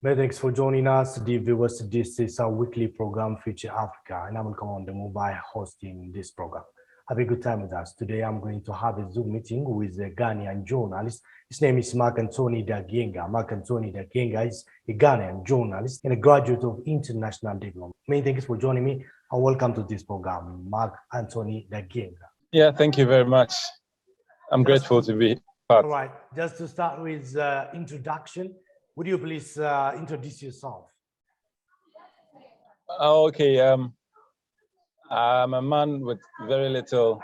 Many thanks for joining us, dear viewers. This is our weekly program, Future Africa, and I will come on the mobile hosting this program. Have a good time with us. Today, I'm going to have a Zoom meeting with a Ghanaian journalist. His name is Mark Anthony Dagyenga. Mark Anthony Dagyenga is a Ghanaian journalist and a graduate of international development. Many thanks for joining me, and welcome to this program, Mark Anthony Dagyenga. Yeah, thank you very much. I'm grateful to be part. All right, just to start with introduction, would you please introduce yourself? Okay, I'm a man with very little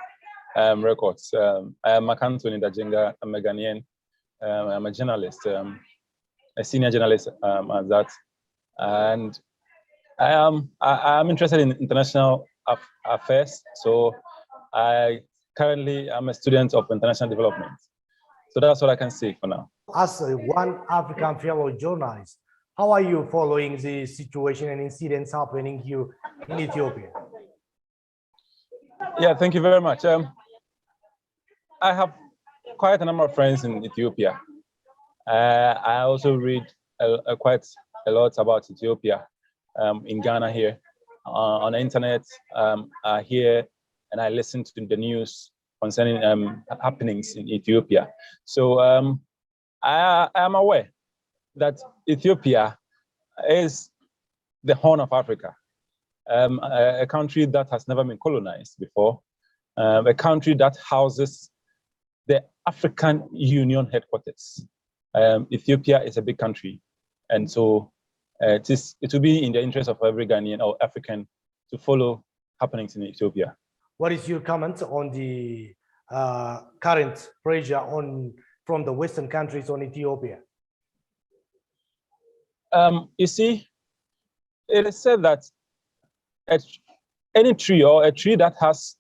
records. I am Mark Anthony Dagyenga. I'm a Ghanaian. I'm a journalist, a senior journalist at that, and I'm interested in international affairs. So I currently am a student of international development. So that's what I can say for now. As one African fellow journalist, how are you following the situation and incidents happening here in Ethiopia? Yeah, thank you very much. I have quite a number of friends in Ethiopia. I also read quite a lot about Ethiopia in Ghana here on the internet. I hear and I listen to the news concerning happenings in Ethiopia. So I am aware that Ethiopia is the Horn of Africa, a country that has never been colonized before, a country that houses the African Union headquarters. Ethiopia is a big country, and so it will be in the interest of every Ghanaian or African to follow happenings in Ethiopia. What is your comment on the current pressure from the Western countries on Ethiopia? You see, it is said that any tree or a tree that has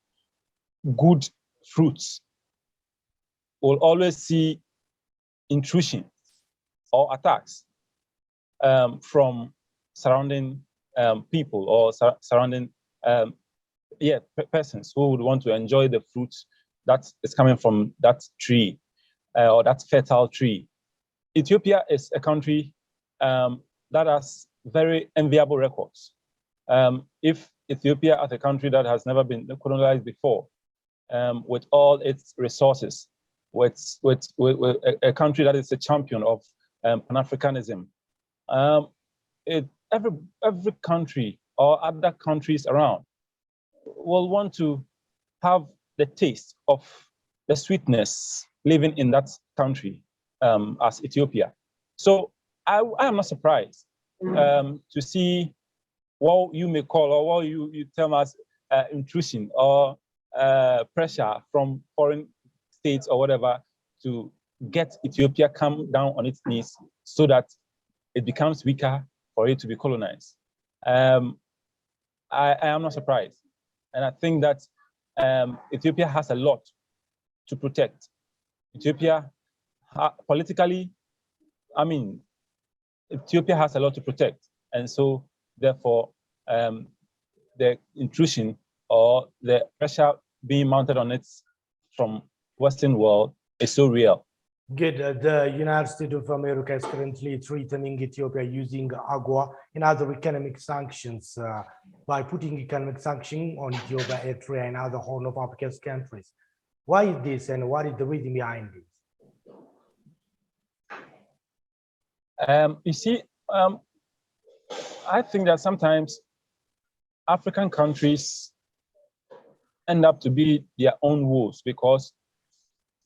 good fruits will always see intrusion or attacks from surrounding people or surrounding persons who would want to enjoy the fruits that is coming from that tree or that fertile tree. Ethiopia is a country that has very enviable records. If Ethiopia as a country that has never been colonized before, with all its resources, with a country that is a champion of Pan-Africanism, every country or other countries around will want to have the taste of the sweetness living in that country as Ethiopia. So I am not surprised to see what you may call or what you tell us intrusion or pressure from foreign states or whatever to get Ethiopia come down on its knees so that it becomes weaker for it to be colonized. I am not surprised. And I think that Ethiopia has a lot to protect. Ethiopia, politically, Ethiopia has a lot to protect. And so, therefore, the intrusion or the pressure being mounted on it from Western world is so real. Good. The United States of America is currently threatening Ethiopia using AGOA and other economic sanctions by putting economic sanctions on Ethiopia, Eritrea, and other Horn of Africa's countries. Why is this, and what is the reason behind this? You see, I think that sometimes African countries end up to be their own wolves because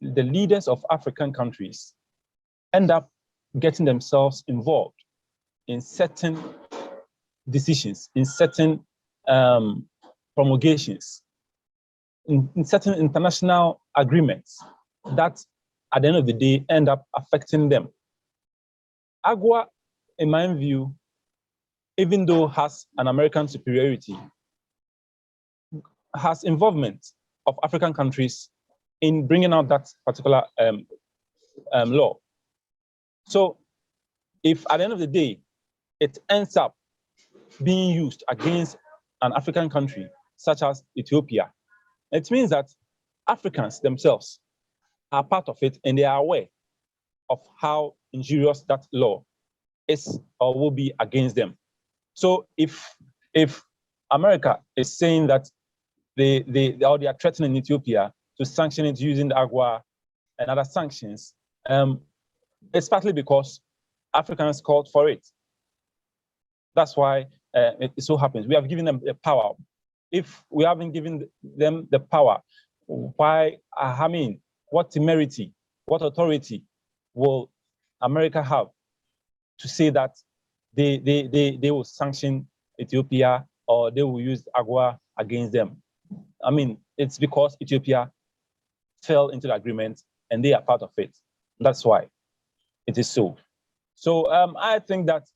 the leaders of African countries end up getting themselves involved in certain decisions, in certain promulgations, in certain international agreements that at the end of the day end up affecting them. AGOA, in my view, even though has an American superiority, has involvement of African countries in bringing out that particular law. So if at the end of the day, it ends up being used against an African country, such as Ethiopia, it means that Africans themselves are part of it and they are aware of how injurious that law is or will be against them. So if America is saying that they are threatening Ethiopia to sanction it using the AGWA and other sanctions, it's partly because Africans called for it. That's why it so happens. We have given them the power. If we haven't given them the power, why, what temerity, what authority will America have to say that they will sanction Ethiopia or they will use AGWA against them? I mean, it's because Ethiopia fell into the agreement and they are part of it. That's why it is so. So I think that,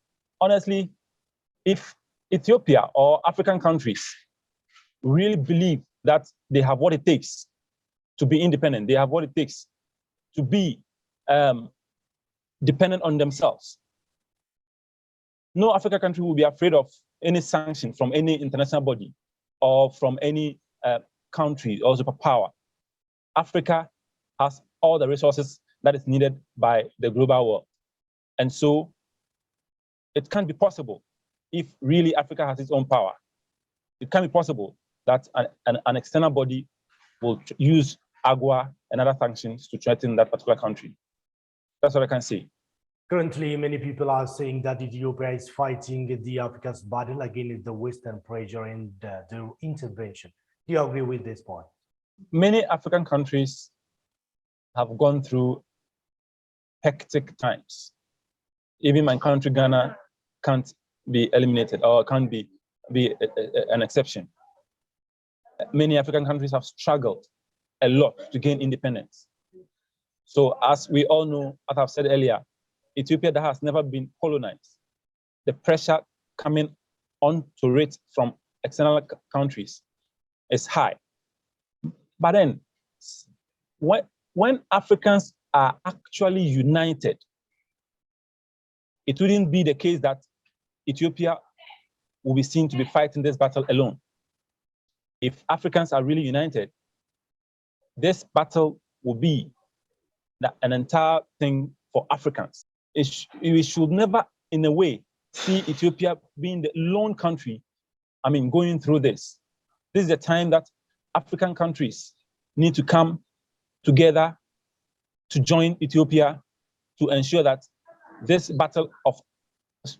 honestly, if Ethiopia or African countries really believe that they have what it takes to be independent, they have what it takes to be dependent on themselves, no African country will be afraid of any sanction from any international body or from any country or superpower. Africa has all the resources that is needed by the global world. And so it can't be possible if really Africa has its own power. It can't be possible that an external body will use AGWA and other sanctions to threaten that particular country. That's what I can say. Currently, many people are saying that Ethiopia is fighting the Africa's battle against the Western pressure and the intervention. Do you agree with this point? Many African countries have gone through hectic times. Even my country, Ghana, can't be eliminated or can't be an exception. Many African countries have struggled a lot to gain independence. So as we all know, as I've said earlier, Ethiopia that has never been colonized, the pressure coming onto it from external countries is high. But then, when Africans are actually united, it wouldn't be the case that Ethiopia will be seen to be fighting this battle alone. If Africans are really united, this battle will be an entire thing for Africans. We should never, in a way, see Ethiopia being the lone country, going through this. This is the time that African countries need to come together to join Ethiopia to ensure that this battle of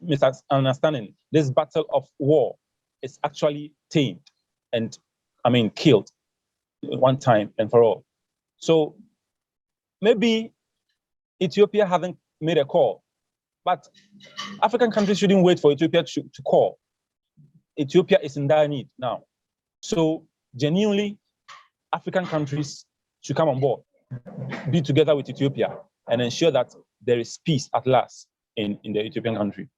misunderstanding, this battle of war is actually tamed and, killed one time and for all. So maybe Ethiopia hasn't made a call, but African countries shouldn't wait for Ethiopia to call. Ethiopia is in dire need now. So genuinely, African countries should come on board, be together with Ethiopia, and ensure that there is peace at last in the Ethiopian country.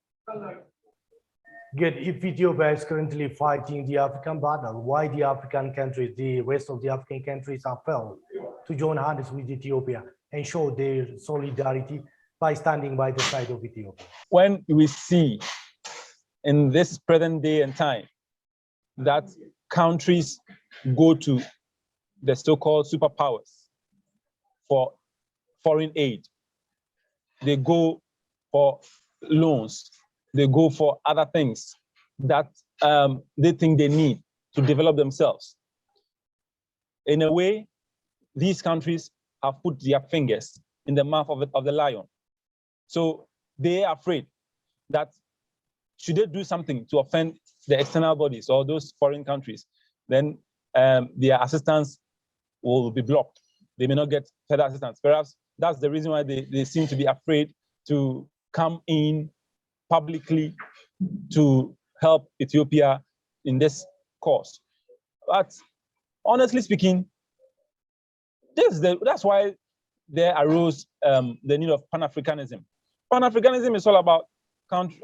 Good. If Ethiopia is currently fighting the African battle, why the African countries, the rest of the African countries have failed to join hands with Ethiopia and show their solidarity by standing by the side of Ethiopia? When we see in this present day and time that countries go to the so-called superpowers for foreign aid, they go for loans, they go for other things that they think they need to develop themselves. In a way, these countries have put their fingers in the mouth of the lion. So they are afraid that should they do something to offend the external bodies or those foreign countries, then their assistance will be blocked. They may not get further assistance. Perhaps that's the reason why they seem to be afraid to come in publicly to help Ethiopia in this cause. But honestly speaking, that's why there arose the need of Pan-Africanism. Pan-Africanism is all about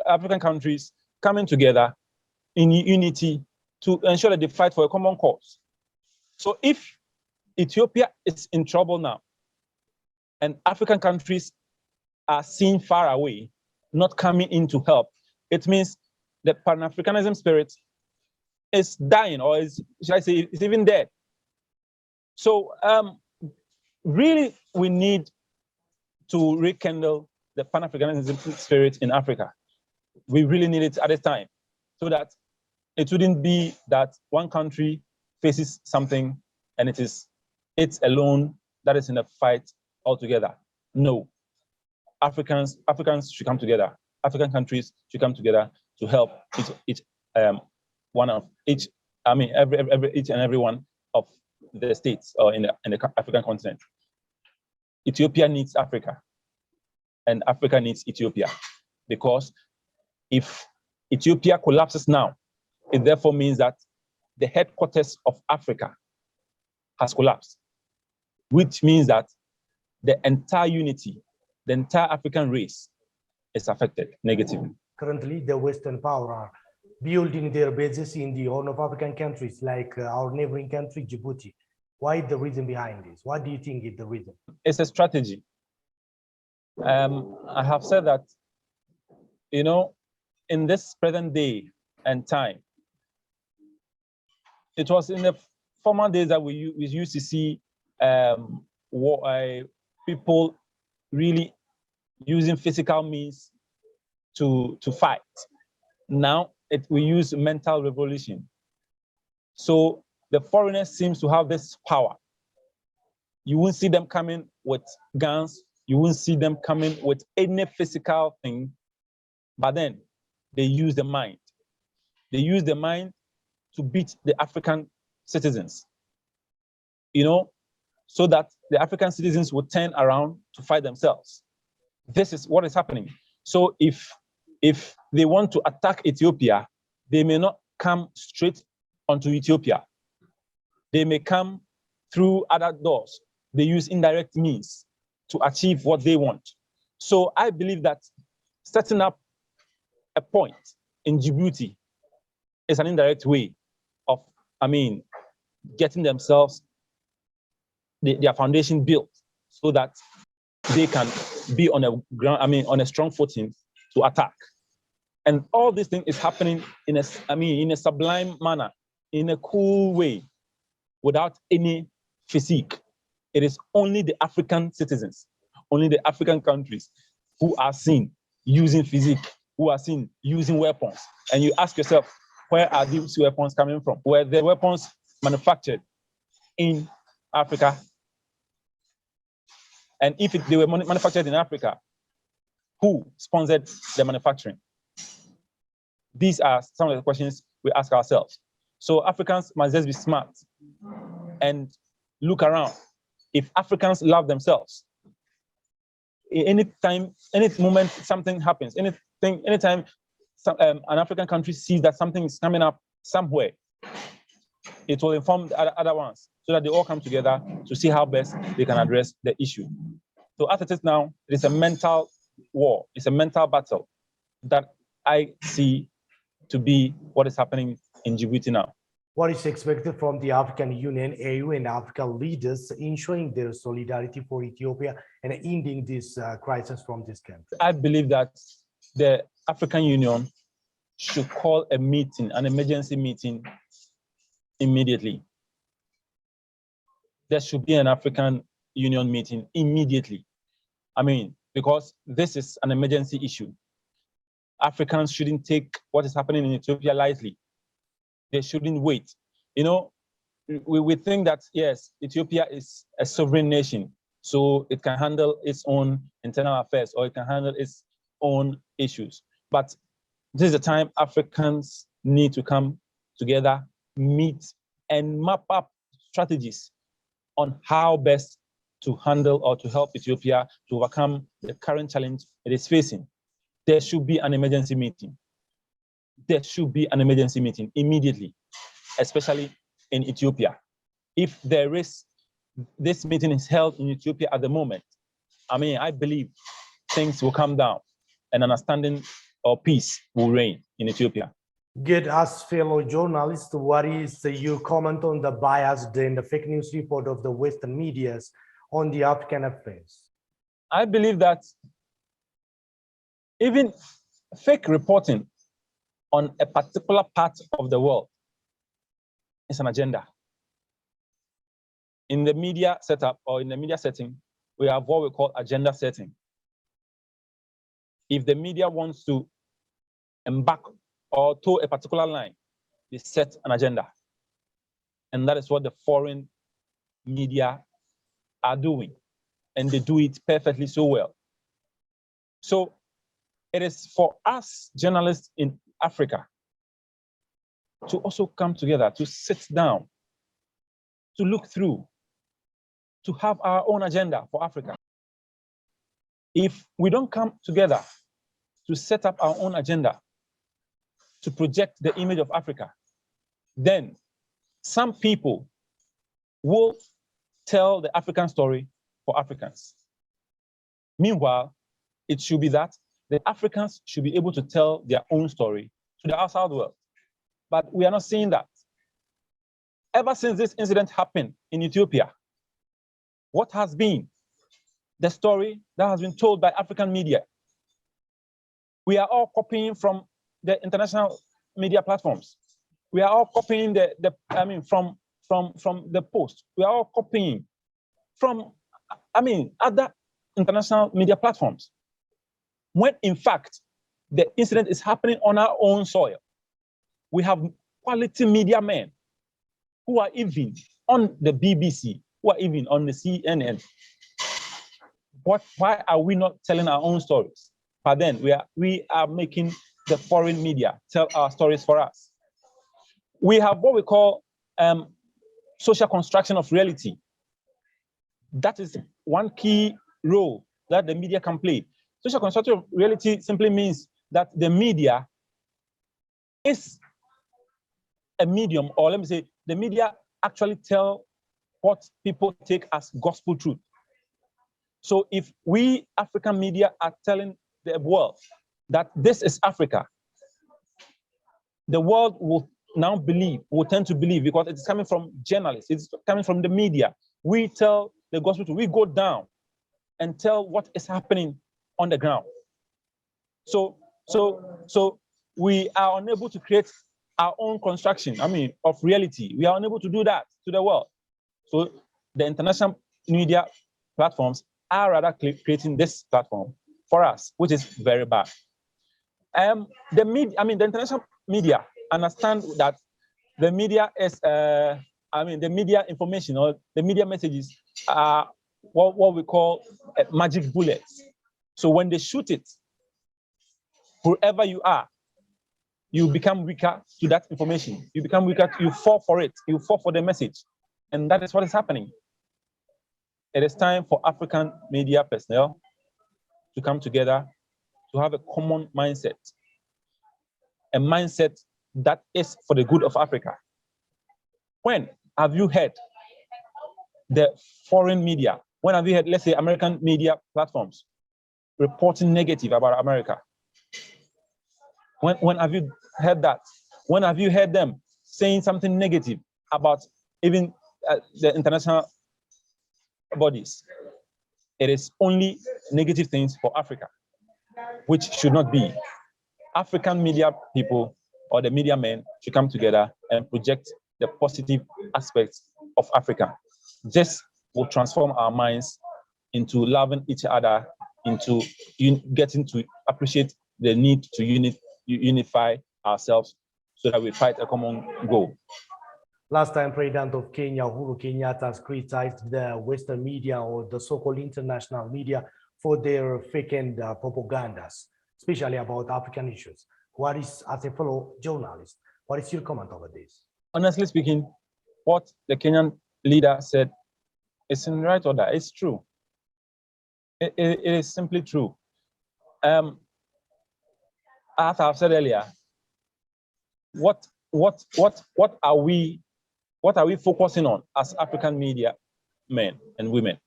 African countries coming together in unity to ensure that they fight for a common cause. So if Ethiopia is in trouble now, and African countries are seen far away, not coming in to help, it means the Pan-Africanism spirit is dying, or should I say, it's even dead. So really, we need to rekindle the Pan-Africanism spirit in Africa. We really need it at this time, so that it wouldn't be that one country faces something and it's alone that is in a fight altogether. No, Africans should come together. African countries should come together to help each one of each. I mean, each and every one of the states or in the African continent. Ethiopia needs Africa, and Africa needs Ethiopia, because if Ethiopia collapses now, it therefore means that the headquarters of Africa has collapsed, which means that the entire unity, the entire African race is affected negatively. Currently, the Western power are building their bases in the Horn of African countries, like our neighboring country, Djibouti. Why is the reason behind this? What do you think is the reason? It's a strategy. I have said that, in this present day and time, it was in the former days that we used to see people really using physical means to fight. Now we use mental revolution. So the foreigners seems to have this power. You won't see them coming with guns. You won't see them coming with any physical thing, but then they use the mind. They use the mind to beat the African citizens, so that the African citizens will turn around to fight themselves. This is what is happening. So if they want to attack Ethiopia, they may not come straight onto Ethiopia. They may come through other doors. They use indirect means to achieve what they want. So I believe that setting up a point in Djibouti is an indirect way of, getting themselves their foundation built, so that they can be on a ground, on a strong footing to attack. And all this thing is happening in a sublime manner, in a cool way, without any physique. It is only the African citizens, only the African countries who are seen using physique, who are seen using weapons. And you ask yourself, where are these weapons coming from? Were the weapons manufactured in Africa? And if they were manufactured in Africa, who sponsored the manufacturing? These are some of the questions we ask ourselves. So Africans must just be smart and look around. If Africans love themselves, any moment something happens, anytime an African country sees that something is coming up somewhere, it will inform the other ones, so that they all come together to see how best they can address the issue. So as it is now, it is a mental war. It's a mental battle that I see to be what is happening in Djibouti now. What is expected from the African Union, AU, and African leaders in showing their solidarity for Ethiopia and ending this crisis from this country? I believe that the African Union should call a meeting, an emergency meeting, immediately. There should be an African Union meeting immediately. Because this is an emergency issue. Africans shouldn't take what is happening in Ethiopia lightly. They shouldn't wait. We think that, yes, Ethiopia is a sovereign nation, so it can handle its own internal affairs, or it can handle its own issues. But this is the time Africans need to come together, meet, and map up strategies on how best to handle or to help Ethiopia to overcome the current challenge it is facing. There should be an emergency meeting. There should be an emergency meeting immediately, especially in Ethiopia. If this meeting is held in Ethiopia at the moment, I believe things will calm down and understanding or peace will reign in Ethiopia. Good. As fellow journalists, what is your comment on the biased and the fake news report of the Western medias on the African affairs? I believe that even fake reporting on a particular part of the world is an agenda. In the media setup or in the media setting, we have what we call agenda setting. If the media wants to embark or toe a particular line, they set an agenda. And that is what the foreign media are doing. And they do it perfectly so well. So it is for us journalists in Africa to also come together, to sit down, to look through, to have our own agenda for Africa. If we don't come together to set up our own agenda, to project the image of Africa, then some people will tell the African story for Africans. Meanwhile, it should be that the Africans should be able to tell their own story to the outside world. But we are not seeing that. Ever since this incident happened in Ethiopia, what has been the story that has been told by African media? We are all copying from the international media platforms. We are all copying from the Post. We are all copying from, other international media platforms. When in fact, the incident is happening on our own soil. We have quality media men who are even on the BBC, who are even on the CNN. Why are we not telling our own stories? But then we are making the foreign media tell our stories for us. We have what we call social construction of reality. That is one key role that the media can play. Social construction of reality simply means that the media is a medium, or let me say, the media actually tell what people take as gospel truth. So if we African media are telling the world that this is Africa, the world will now will tend to believe, because it's coming from journalists, it's coming from the media. We tell the gospel truth, we go down and tell what is happening on the ground. So we are unable to create our own construction, of reality. We are unable to do that to the world. So the international media platforms are rather creating this platform for us, which is very bad. The international media understand that the media is, the media information or the media messages are what we call magic bullets. So when they shoot it, wherever you are, you become weaker to that information. You become weaker, you fall for it, you fall for the message. And that is what is happening. It is time for African media personnel to come together, to have a common mindset, a mindset that is for the good of Africa. When have you heard the foreign media, when have you heard, let's say, American media platforms reporting negative about America? When have you heard that? When have you heard them saying something negative about even the international bodies? It is only negative things for Africa, which should not be. African media people or the media men should come together and project the positive aspects of Africa. This will transform our minds into loving each other, into getting to appreciate the need to unify ourselves so that we fight a common goal. Last time, President of Kenya, Uhuru Kenyatta, has criticized the Western media or the so-called international media for their fake and propagandas, especially about African issues. What is, as a fellow journalist, what is your comment over this? Honestly speaking, what the Kenyan leader said is in right order. It's true. It is simply true. As I've said earlier, what are we focusing on as African media men and women?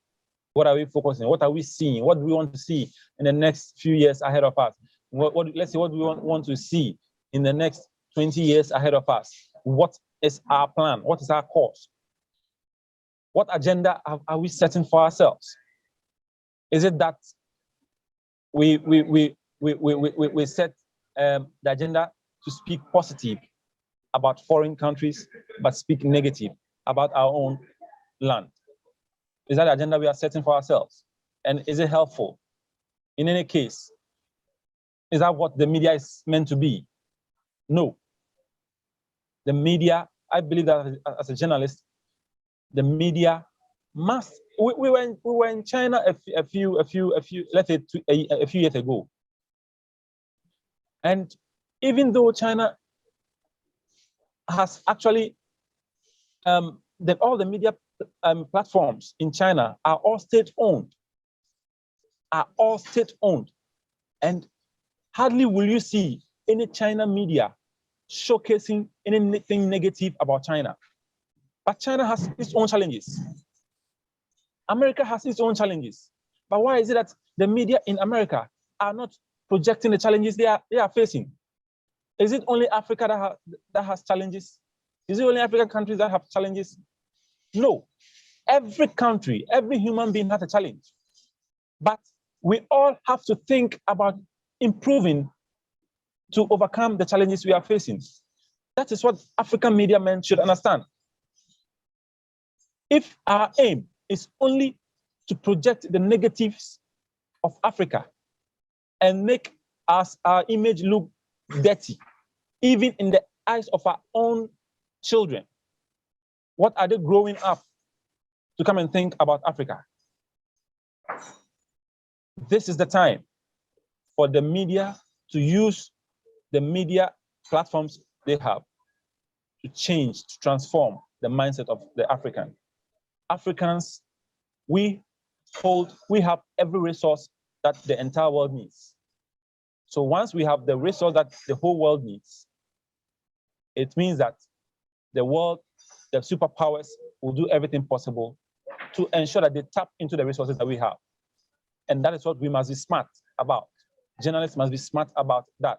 What are we focusing on? What are we seeing? What do we want to see in the next few years ahead of us? Let's see, what do we want to see in the next 20 years ahead of us? What is our plan? What is our course? What agenda are we setting for ourselves? Is it that we set the agenda to speak positive about foreign countries, but speak negative about our own land? Is that the agenda we are setting for ourselves? And is it helpful? In any case, Is that what the media is meant to be? No. The media, I believe that as a journalist, the media must. We were in China a few let's say a few years ago, and even though China has actually all the media platforms in China are all state-owned, and hardly will you see any China media showcasing anything negative about China. But China has its own challenges. America has its own challenges. But why is it that the media in America are not projecting the challenges they are facing? Is it only Africa that has challenges? Is it only African countries that have challenges? No. Every country, every human being has a challenge. But we all have to think about improving to overcome the challenges we are facing. That is what African media men should understand. If our aim is only to project the negatives of Africa and make our image look dirty, even in the eyes of our own children, what are they growing up to come and think about Africa? This is the time for the media to use the media platforms they have to change, to transform the mindset of the African. Africans, we have every resource that the entire world needs. So once we have the resource that the whole world needs, it means that the world, the superpowers will do everything possible to ensure that they tap into the resources that we have. And that is what we must be smart about. Journalists must be smart about that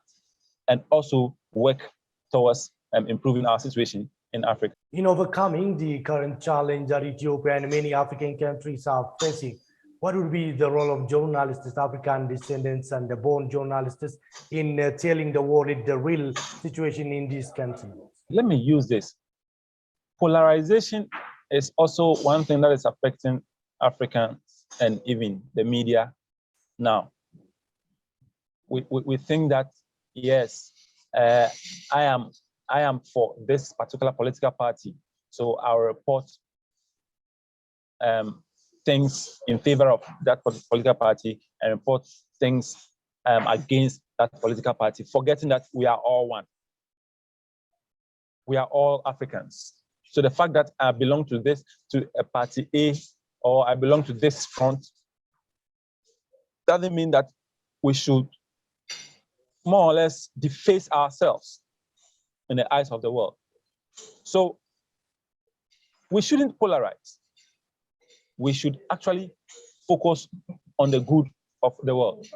and also work towards improving our situation in Africa. In overcoming the current challenge that Ethiopia and many African countries are facing, what would be the role of journalists, African descendants and the born journalists in telling the world the real situation in this country? Let me use this. Polarization is also one thing that is affecting Africans and even the media now. We think that, yes, I am for this particular political party, so I'll report things in favor of that political party and report things against that political party, forgetting that we are all one. We are all Africans. So the fact that I belong to a party A, or I belong to this front, doesn't mean that we should more or less deface ourselves in the eyes of the world. So we shouldn't polarize. We should actually focus on the good of the world.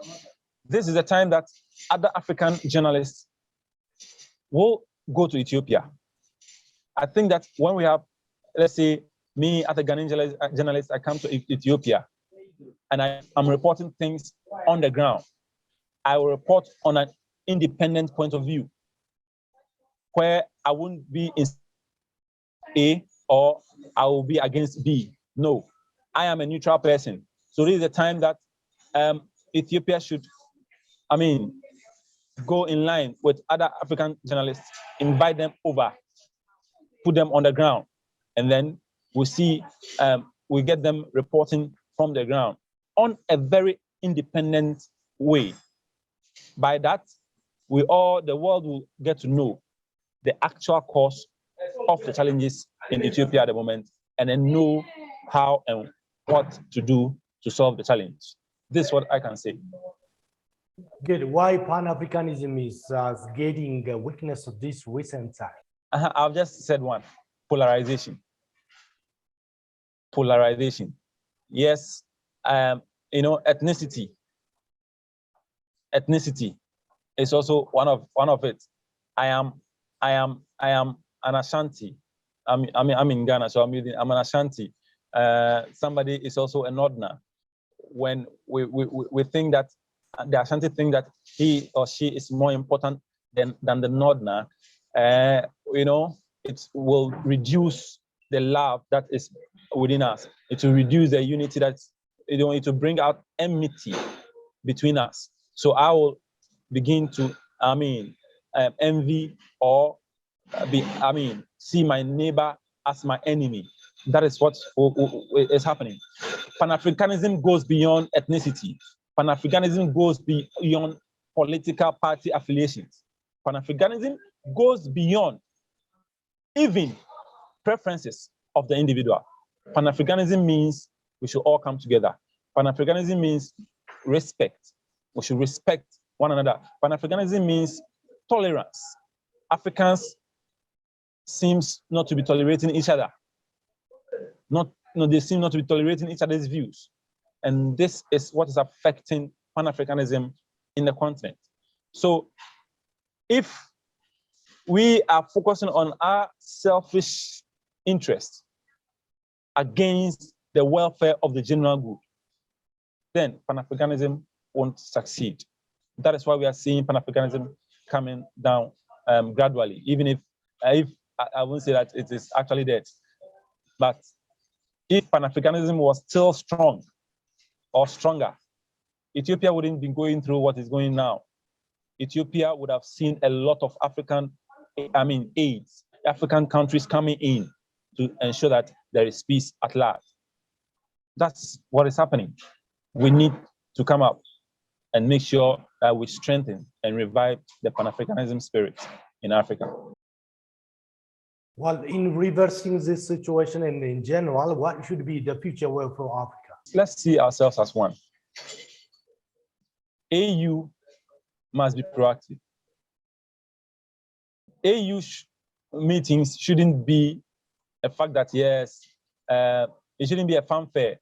This is the time that other African journalists will go to Ethiopia. I think that when we have, let's say, me as a Ghanaian journalist, I come to Ethiopia and I'm reporting things on the ground. I will report on an independent point of view where I won't be in A or I will be against B. No, I am a neutral person. So this is the time that Ethiopia should, go in line with other African journalists, invite them over, put them on the ground, and then we see, we get them reporting from the ground on a very independent way. By that, the world will get to know the actual cause of the challenges in Ethiopia at the moment, and then know how and what to do to solve the challenge. This is what I can say. Good. Why Pan-Africanism is getting a weakness of this recent time? I've just said one, polarization. Polarization. Yes, ethnicity. Ethnicity is also one of it. I am an Ashanti. I'm in Ghana, so I'm an Ashanti. Somebody is also a Northerner. When we think that the Ashanti think that he or she is more important than the Northerner, it will reduce the love that is within us. It will reduce the unity it will bring out enmity between us. So I will begin to, envy or see my neighbor as my enemy. That is what is happening. Pan-Africanism goes beyond ethnicity. Pan-Africanism goes beyond political party affiliations. Pan-Africanism goes beyond even preferences of the individual. Pan-Africanism means we should all come together. Pan-Africanism means respect. We should respect one another. Pan-Africanism means tolerance. Africans seems not to be tolerating each other. They seem not to be tolerating each other's views. And this is what is affecting Pan-Africanism in the continent. So if we are focusing on our selfish interests against the welfare of the general good, then Pan-Africanism won't succeed. That is why we are seeing Pan-Africanism coming down gradually, even if I won't say that it is actually dead. But if Pan-Africanism was still strong or stronger, Ethiopia wouldn't be going through what is going now. Ethiopia would have seen a lot of African countries coming in to ensure that there is peace at large. That's what is happening. We need to come up and make sure that we strengthen and revive the Pan-Africanism spirit in Africa. Well, in reversing this situation and in general, what should be the future way for Africa? Let's see ourselves as one. AU must be proactive. AU meetings shouldn't be a fact that, yes, it shouldn't be a fanfare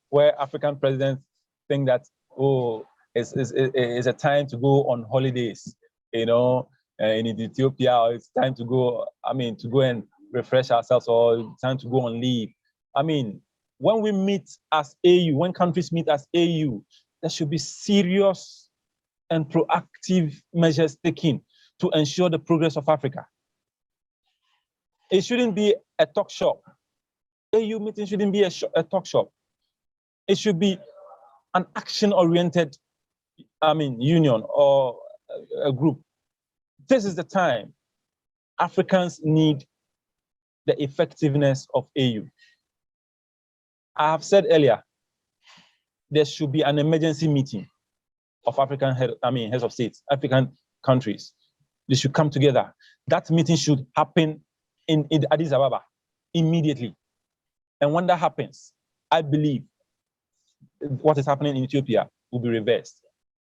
where African presidents think that, oh, it's a time to go on holidays, in Ethiopia, or it's time to go, to go and refresh ourselves, or it's time to go on leave. When we meet as AU, when countries meet as AU, there should be serious and proactive measures taken to ensure the progress of Africa. It shouldn't be a talk shop. AU meeting shouldn't be a talk shop. It should be an action-oriented, union or a group. This is the time Africans need the effectiveness of AU. I have said earlier, there should be an emergency meeting of African heads of states, African countries. They should come together. That meeting should happen in Addis Ababa immediately. And when that happens, I believe what is happening in Ethiopia will be reversed.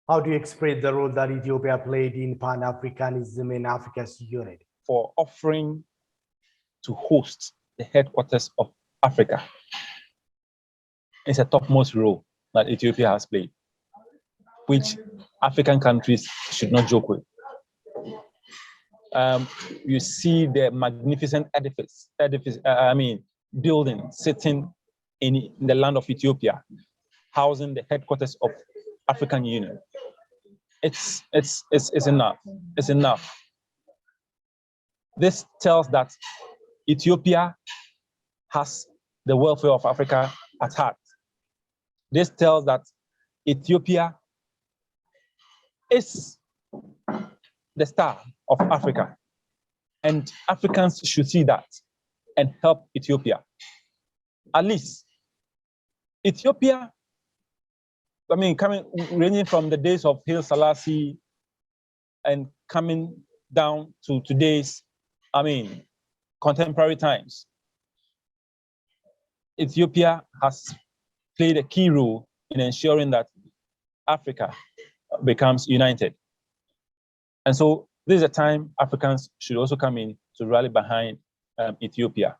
How do you explain the role that Ethiopia played in Pan-Africanism and Africa's unity? For offering to host the headquarters of Africa. It's a topmost role that Ethiopia has played, which African countries should not joke with. You see the magnificent building sitting in the land of Ethiopia, housing the headquarters of African Union. It's enough. It's enough. This tells that Ethiopia has the welfare of Africa at heart. This tells that Ethiopia is the star of Africa, and Africans should see that and help Ethiopia. At least Ethiopia, ranging from the days of Haile Selassie and coming down to today's, contemporary times, Ethiopia has played a key role in ensuring that Africa becomes united. And so this is a time Africans should also come in to rally behind Ethiopia.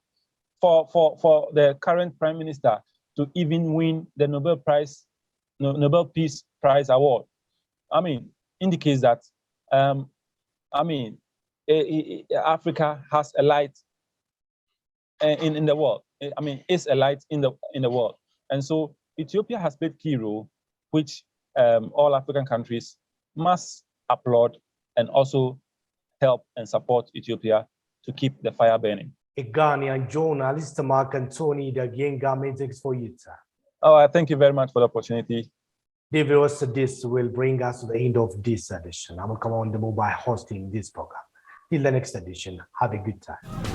For the current Prime Minister to even win the Nobel Peace Prize Award, indicates that Africa has a light in the world. Is a light in the world. And so Ethiopia has played key role, which all African countries must applaud and also help and support Ethiopia to keep the fire burning. A Ghanaian journalist, Mark Anthony Dagyenga, made for you, sir. Oh, I thank you very much for the opportunity. Dear viewers, this will bring us to the end of this edition. I'm come on the mobile hosting this program. Till the next edition, have a good time.